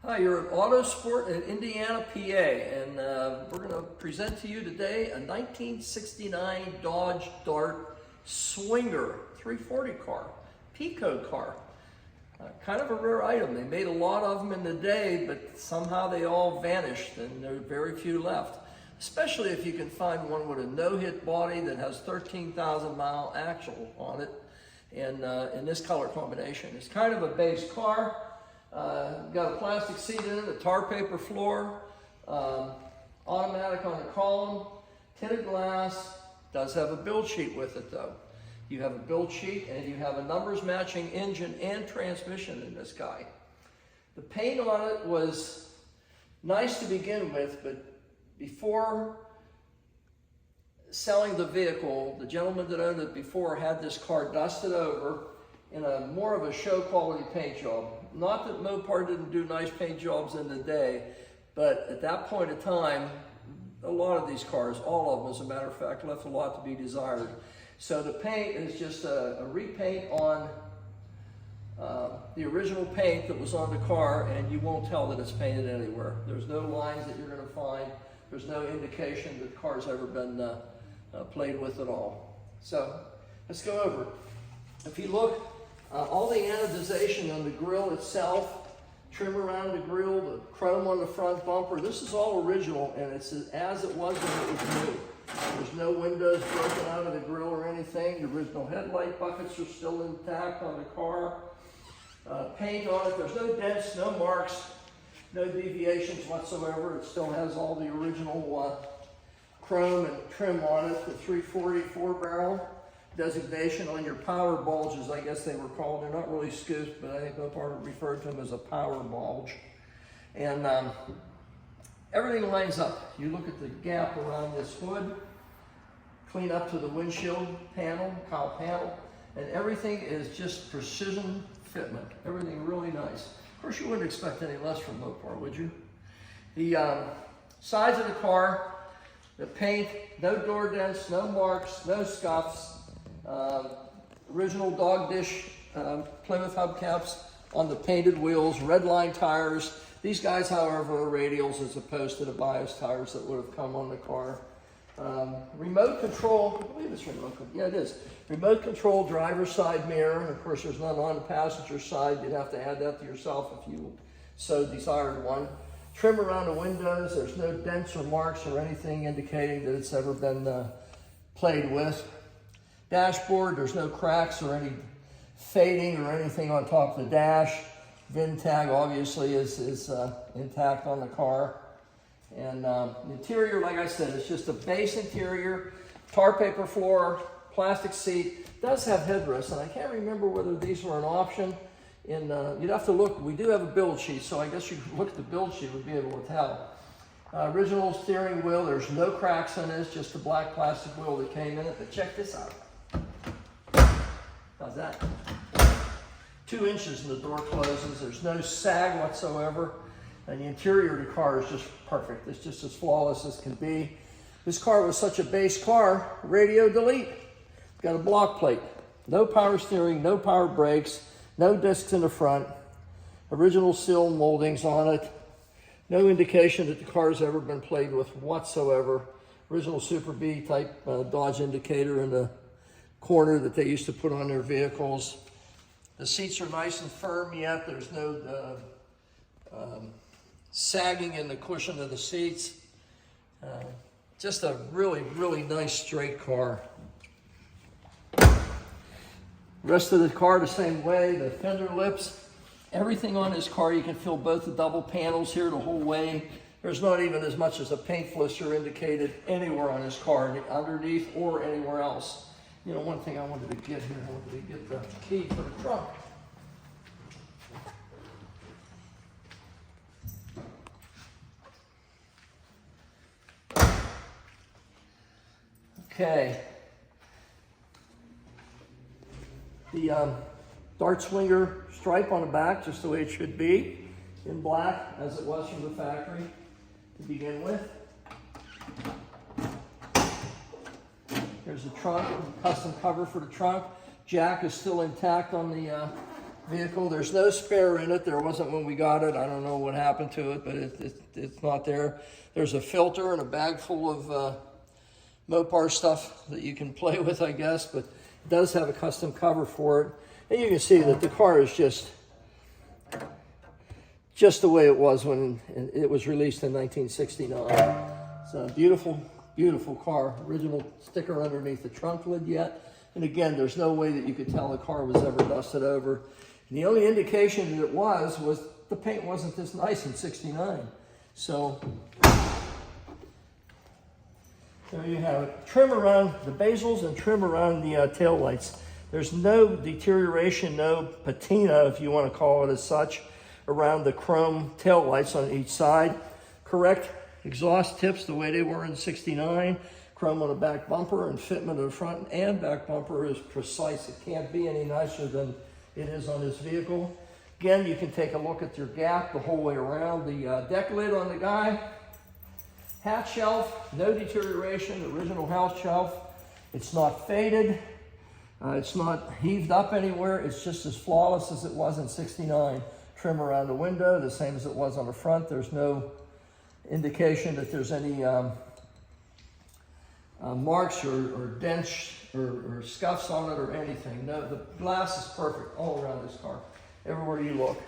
Hi, you're at Autosport in Indiana, PA, and we're going to present to you today a 1969 Dodge Dart Swinger 340 car, P-code car. Kind of a rare item. They made a lot of them in the day, but somehow they all vanished and there are very few left. Especially if you can find one with a no-hit body that has 13,000 mile axle on it and in this color combination. It's kind of a base car. Got a plastic seat in it, a tar paper floor, automatic on the column, tinted glass. Does have a build sheet with it though. You have a build sheet and you have a numbers matching engine and transmission in this guy. The paint on it was nice to begin with, but before selling the vehicle, the gentleman that owned it before had this car dusted over in a more of a show quality paint job. Not that Mopar didn't do nice paint jobs in the day, but at that point in time, a lot of these cars, all of them as a matter of fact, left a lot to be desired. So the paint is just a repaint on the original paint that was on the car, and you won't tell that it's painted anywhere. There's no lines that you're going to find. There's no indication that the car's ever been played with at all. So let's go over it. If you look, all the anodization on the grille itself, trim around the grille, the chrome on the front bumper, this is all original and it's as it was when it was new. There's no windows broken out of the grille or anything. The original headlight buckets are still intact on the car. Paint on it, there's no dents, no marks, no deviations whatsoever. It still has all the original chrome and trim on it, the 340 4-barrel. Designation on your power bulges, I guess they were called. They're not really scoops, but I think Mopar referred to them as a power bulge. And everything lines up. You look at the gap around this hood, clean up to the windshield panel, cowl panel, and everything is just precision fitment. Everything really nice. Of course, you wouldn't expect any less from Mopar, would you? The sides of the car, the paint, no door dents, no marks, no scuffs. Original dog dish Plymouth hubcaps on the painted wheels, red line tires. These guys, however, are radials as opposed to the bias tires that would have come on the car. Remote control, I believe it's remote control. Yeah, it is. Remote control driver's side mirror. And of course, there's none on the passenger side. You'd have to add that to yourself if you so desired one. Trim around the windows. There's no dents or marks or anything indicating that it's ever been played with. Dashboard, there's no cracks or any fading or anything on top of the dash. VIN tag obviously is intact on the car. And the interior, like I said, it's just a base interior, tar paper floor, plastic seat. It does have headrests, and I can't remember whether these were an option. You'd have to look. We do have a build sheet, so I guess you could look at the build sheet and be able to tell. Original steering wheel, there's no cracks on this, just the black plastic wheel that came in it. But check this out. How's that? 2 inches and the door closes. There's no sag whatsoever. And the interior of the car is just perfect. It's just as flawless as can be. This car was such a base car, radio delete. Got a block plate. No power steering, no power brakes, no discs in the front. Original sill moldings on it. No indication that the car's ever been played with whatsoever. Original Super B type Dodge indicator in the corner that they used to put on their vehicles. The seats are nice and firm yet. There's no sagging in the cushion of the seats. Just a really, really nice straight car. Rest of the car the same way. The fender lips, everything on this car, you can feel both the double panels here the whole way. There's not even as much as a paint flister indicated anywhere on this car, underneath or anywhere else. You know, one thing I wanted to get here, I wanted to get the key for the trunk. Okay. The Dart Swinger stripe on the back, just the way it should be, in black, as it was from the factory to begin with. There's a trunk, custom cover for the trunk. Jack is still intact on the vehicle. There's no spare in it. There wasn't when we got it. I don't know what happened to it, but it's not there. There's a filter and a bag full of Mopar stuff that you can play with, I guess, but it does have a custom cover for it. And you can see that the car is just the way it was when it was released in 1969. It's a beautiful, beautiful car. Original sticker underneath the trunk lid yet. And again, there's no way that you could tell the car was ever dusted over. And the only indication that it was the paint wasn't this nice in 69. So there you have it. Trim around the bezels and trim around the tail lights. There's no deterioration, no patina, if you want to call it as such, around the chrome tail lights on each side. Correct exhaust tips the way they were in 69. Chrome on the back bumper and fitment of the front and back bumper is precise. It can't be any nicer than it is on this vehicle. Again, you can take a look at your gap the whole way around. The deck lid on the guy. Hatch shelf, no deterioration, original house shelf. It's not faded. It's not heaved up anywhere. It's just as flawless as it was in 69. Trim around the window, the same as it was on the front. There's no indication that there's any marks or dents or scuffs on it or anything. No, the glass is perfect all around this car, everywhere you look.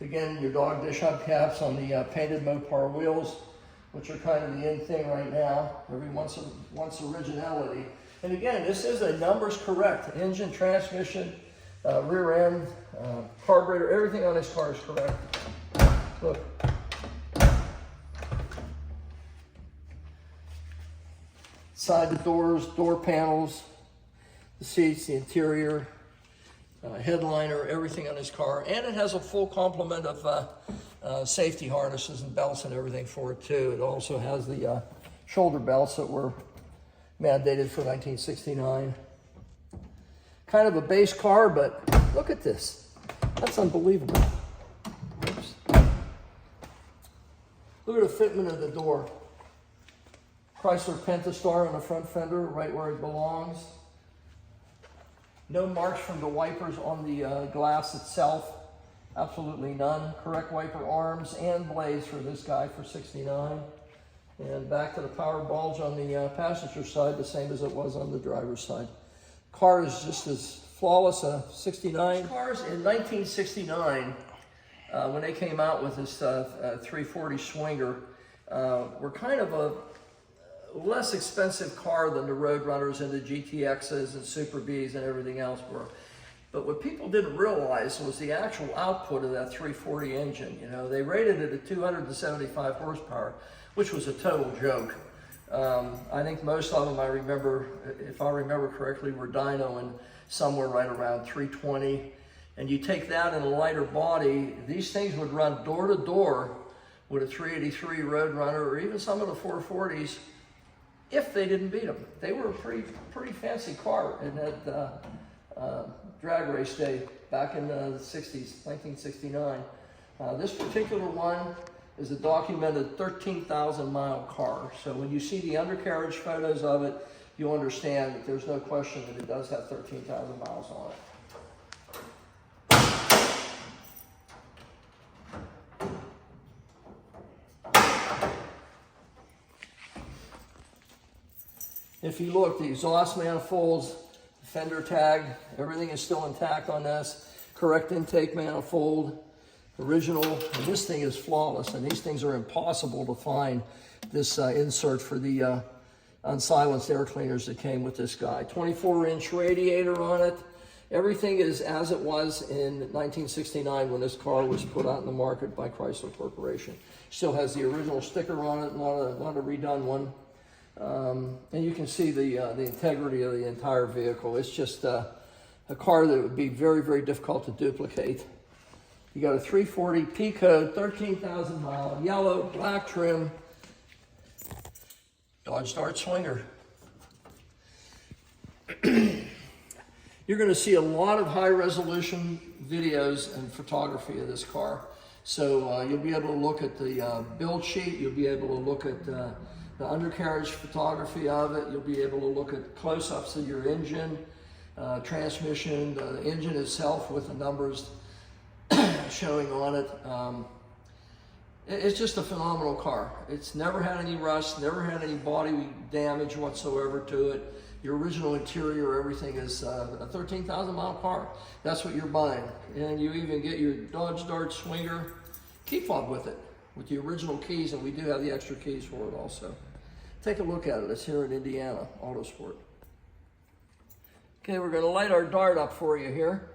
Again, your dog dish hubcaps on the painted Mopar wheels, which are kind of the in thing right now. Every once originality. And again, this is a numbers correct engine, transmission, rear end, carburetor, everything on this car is correct. Look. Side the doors, door panels, the seats, the interior, headliner, everything on this car. And it has a full complement of safety harnesses and belts and everything for it too. It also has the shoulder belts that were mandated for 1969. Kind of a base car, but look at this. That's unbelievable. Oops. Look at the fitment of the door. Chrysler Pentastar on the front fender, right where it belongs. No marks from the wipers on the glass itself. Absolutely none. Correct wiper arms and blades for this guy for 69. And back to the power bulge on the passenger side, the same as it was on the driver's side. Car is just as flawless a 69. Cars in 1969, when they came out with this 340 Swinger, were kind of a less expensive car than the Roadrunners and the GTXs and Super Bs and everything else were. But what people didn't realize was the actual output of that 340 engine. You know, they rated it at 275 horsepower, which was a total joke. I think most of them, I remember, if I remember correctly, were dynoing somewhere right around 320. And you take that in a lighter body, these things would run door to door with a 383 Roadrunner or even some of the 440s if they didn't beat them. They were a pretty fancy car in that drag race day back in the 60s, 1969. This particular one is a documented 13,000 mile car. So when you see the undercarriage photos of it, you'll understand that there's no question that it does have 13,000 miles on it. If you look, the exhaust manifolds, fender tag, everything is still intact on this. Correct intake manifold, original, and this thing is flawless, and these things are impossible to find, this insert for the unsilenced air cleaners that came with this guy. 24-inch radiator on it. Everything is as it was in 1969 when this car was put out in the market by Chrysler Corporation. Still has the original sticker on it, not a redone one. And you can see the integrity of the entire vehicle. It's just a car that would be very, very difficult to duplicate. You got a 340 P code, 13,000 mile, yellow, black trim, Dodge Dart Swinger. You're going to see a lot of high resolution videos and photography of this car. So you'll be able to look at the build sheet, you'll be able to look at the undercarriage photography of it, you'll be able to look at close-ups of your engine, transmission, the engine itself with the numbers showing on it. It's just a phenomenal car. It's never had any rust, never had any body damage whatsoever to it. Your original interior, everything is a 13,000 mile car. That's what you're buying. And you even get your Dodge Dart Swinger key fob with it, with the original keys, and we do have the extra keys for it also. Take a look at it. It's here in Indiana Autosport. Okay, we're going to light our Dart up for you here.